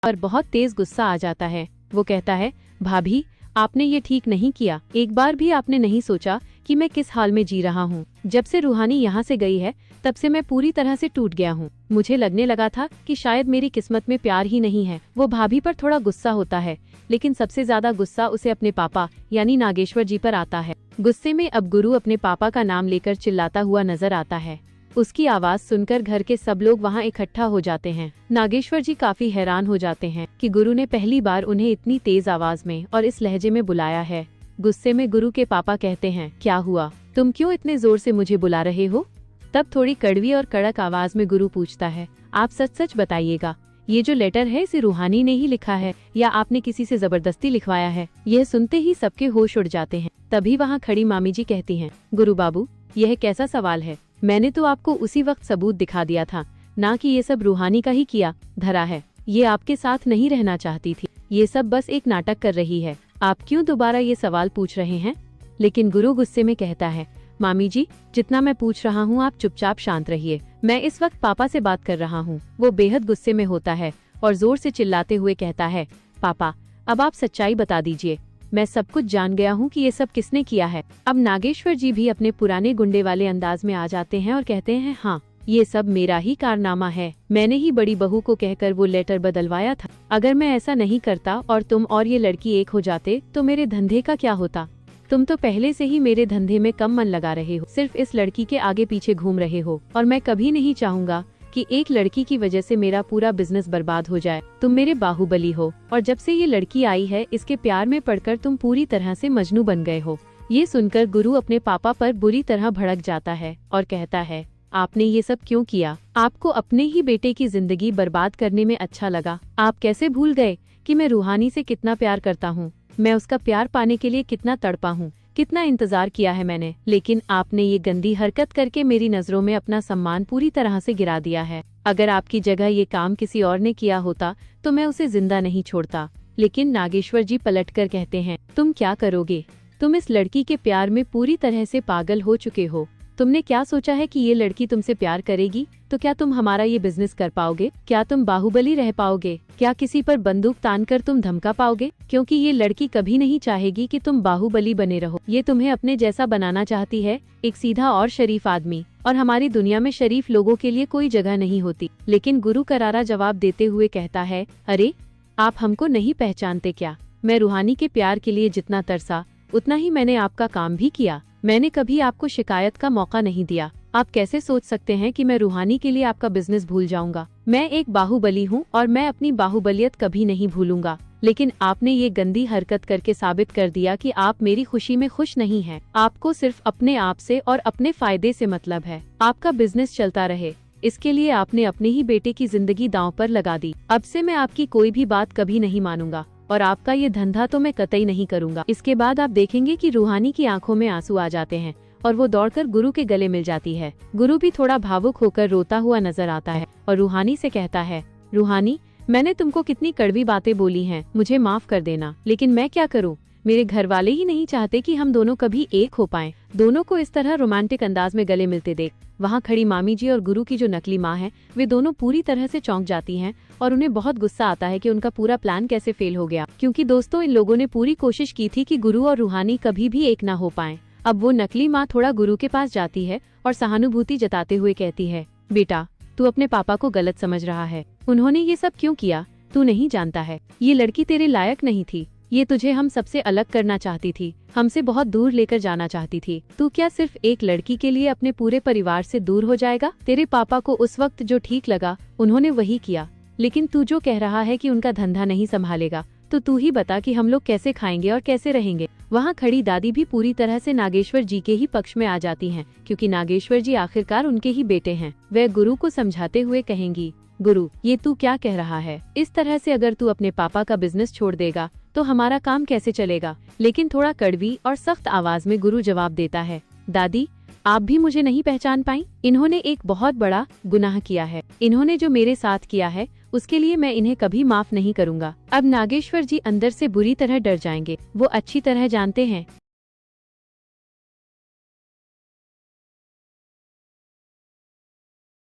पर बहुत तेज गुस्सा आ जाता है। वो कहता है, भाभी आपने ये ठीक नहीं किया। एक बार भी आपने नहीं सोचा कि मैं किस हाल में जी रहा हूँ। जब से रूहानी यहाँ से गई है तब से मैं पूरी तरह से टूट गया हूँ। मुझे लगने लगा था कि शायद मेरी किस्मत में प्यार ही नहीं है। वो भाभी पर थोड़ा गुस्सा होता है, लेकिन सबसे ज्यादा गुस्सा उसे अपने पापा यानी नागेश्वर जी पर आता है। गुस्से में अब गुरु अपने पापा का नाम लेकर चिल्लाता हुआ नजर आता है। उसकी आवाज सुनकर घर के सब लोग वहाँ इकट्ठा हो जाते हैं। नागेश्वर जी काफी हैरान हो जाते हैं कि गुरु ने पहली बार उन्हें इतनी तेज आवाज में और इस लहजे में बुलाया है। गुस्से में गुरु के पापा कहते हैं, क्या हुआ, तुम क्यों इतने जोर से मुझे बुला रहे हो? तब थोड़ी कड़वी और कड़क आवाज में गुरु पूछता है, आप सच सच बताइएगा, ये जो लेटर है इसे रूहानी ने ही लिखा है या आपने किसी से जबरदस्ती लिखवाया है? यह सुनते ही सबके होश उड़ जाते हैं। तभी वहाँ खड़ी मामी जी कहती हैं, गुरु बाबू यह कैसा सवाल है? मैंने तो आपको उसी वक्त सबूत दिखा दिया था ना कि ये सब रूहानी का ही किया धरा है। ये आपके साथ नहीं रहना चाहती थी, ये सब बस एक नाटक कर रही है। आप क्यों दोबारा ये सवाल पूछ रहे हैं? लेकिन गुरु गुस्से में कहता है, मामी जी जितना मैं पूछ रहा हूँ आप चुपचाप शांत रहिए, मैं इस वक्त पापा से बात कर रहा हूँ। वो बेहद गुस्से में होता है और जोर से चिल्लाते हुए कहता है, पापा अब आप सच्चाई बता दीजिए, मैं सब कुछ जान गया हूँ कि ये सब किसने किया है। अब नागेश्वर जी भी अपने पुराने गुंडे वाले अंदाज में आ जाते हैं और कहते हैं, हाँ ये सब मेरा ही कारनामा है, मैंने ही बड़ी बहू को कहकर वो लेटर बदलवाया था। अगर मैं ऐसा नहीं करता और तुम और ये लड़की एक हो जाते तो मेरे धंधे का क्या होता? तुम तो पहले से ही मेरे धंधे में कम मन लगा रहे हो, सिर्फ इस लड़की के आगे पीछे घूम रहे हो, और मैं कभी नहीं चाहूंगा कि एक लड़की की वजह से मेरा पूरा बिजनेस बर्बाद हो जाए। तुम मेरे बाहुबली हो और जब से ये लड़की आई है इसके प्यार में पड़कर तुम पूरी तरह से मजनू बन गए हो। ये सुनकर गुरु अपने पापा पर बुरी तरह भड़क जाता है और कहता है, आपने ये सब क्यों किया? आपको अपने ही बेटे की जिंदगी बर्बाद करने में अच्छा लगा? आप कैसे भूल गए कि मैं रूहानी से कितना प्यार करता हूँ? मैं उसका प्यार पाने के लिए कितना तड़पा हूँ, कितना इंतजार किया है मैंने, लेकिन आपने ये गंदी हरकत करके मेरी नजरों में अपना सम्मान पूरी तरह से गिरा दिया है। अगर आपकी जगह ये काम किसी और ने किया होता तो मैं उसे जिंदा नहीं छोड़ता। लेकिन नागेश्वर जी पलटकर कहते हैं, तुम क्या करोगे? तुम इस लड़की के प्यार में पूरी तरह से पागल हो चुके हो। तुमने क्या सोचा है कि ये लड़की तुमसे प्यार करेगी तो क्या तुम हमारा ये बिजनेस कर पाओगे? क्या तुम बाहुबली रह पाओगे? क्या किसी पर बंदूक तानकर तुम धमका पाओगे? क्योंकि ये लड़की कभी नहीं चाहेगी कि तुम बाहुबली बने रहो। ये तुम्हें अपने जैसा बनाना चाहती है, एक सीधा और शरीफ आदमी, और हमारी दुनिया में शरीफ लोगों के लिए कोई जगह नहीं होती। लेकिन गुरु करारा जवाब देते हुए कहता है, अरे आप हमको नहीं पहचानते क्या? मैं रूहानी के प्यार के लिए जितना तरसा उतना ही मैंने आपका काम भी किया। मैंने कभी आपको शिकायत का मौका नहीं दिया। आप कैसे सोच सकते हैं कि मैं रूहानी के लिए आपका बिजनेस भूल जाऊंगा? मैं एक बाहुबली हूँ और मैं अपनी बाहुबलियत कभी नहीं भूलूंगा। लेकिन आपने ये गंदी हरकत करके साबित कर दिया कि आप मेरी खुशी में खुश नहीं हैं। आपको सिर्फ अपने आप से और अपने फायदे से मतलब है। आपका बिजनेस चलता रहे, इसके लिए आपने अपने ही बेटे की जिंदगी दांव पर लगा दी। अब से मैं आपकी कोई भी बात कभी नहीं मानूंगा और आपका ये धंधा तो मैं कतई नहीं करूंगा। इसके बाद आप देखेंगे कि रूहानी की आंखों में आंसू आ जाते हैं और वो दौड़कर गुरु के गले मिल जाती है। गुरु भी थोड़ा भावुक होकर रोता हुआ नजर आता है और रूहानी से कहता है, रूहानी मैंने तुमको कितनी कड़वी बातें बोली हैं, मुझे माफ कर देना, लेकिन मैं क्या करूं? मेरे घर वाले ही नहीं चाहते कि हम दोनों कभी एक हो पाएं। दोनों को इस तरह रोमांटिक अंदाज में गले मिलते देख वहाँ खड़ी मामी जी और गुरु की जो नकली माँ है, वे दोनों पूरी तरह से चौंक जाती हैं और उन्हें बहुत गुस्सा आता है कि उनका पूरा प्लान कैसे फेल हो गया। क्योंकि दोस्तों इन लोगों ने पूरी कोशिश की थी कि गुरु और रूहानी कभी भी एक ना हो पाएं। अब वो नकली माँ थोड़ा गुरु के पास जाती है और सहानुभूति जताते हुए कहती है, बेटा तू अपने पापा को गलत समझ रहा है। उन्होंने ये सब क्यों किया तू नहीं जानता है। ये लड़की तेरे लायक नहीं थी, ये तुझे हम सबसे अलग करना चाहती थी, हमसे बहुत दूर लेकर जाना चाहती थी। तू क्या सिर्फ एक लड़की के लिए अपने पूरे परिवार से दूर हो जाएगा? तेरे पापा को उस वक्त जो ठीक लगा उन्होंने वही किया, लेकिन तू जो कह रहा है कि उनका धंधा नहीं संभालेगा, तो तू ही बता कि हम लोग कैसे खाएंगे और कैसे रहेंगे। वहाँ खड़ी दादी भी पूरी तरह से नागेश्वर जी के ही पक्ष में आ जाती हैं, क्योंकि नागेश्वर जी आखिरकार उनके ही बेटे हैं। वह गुरु को समझाते हुए कहेंगी, गुरु ये तू क्या कह रहा है? इस तरह से अगर तू अपने पापा का बिजनेस छोड़ देगा तो हमारा काम कैसे चलेगा? लेकिन थोड़ा कड़वी और सख्त आवाज में गुरु जवाब देता है, दादी आप भी मुझे नहीं पहचान पाई? इन्होंने एक बहुत बड़ा गुनाह किया है। इन्होंने जो मेरे साथ किया है उसके लिए मैं इन्हें कभी माफ नहीं करूंगा। अब नागेश्वर जी अंदर से बुरी तरह डर जाएंगे। वो अच्छी तरह जानते हैं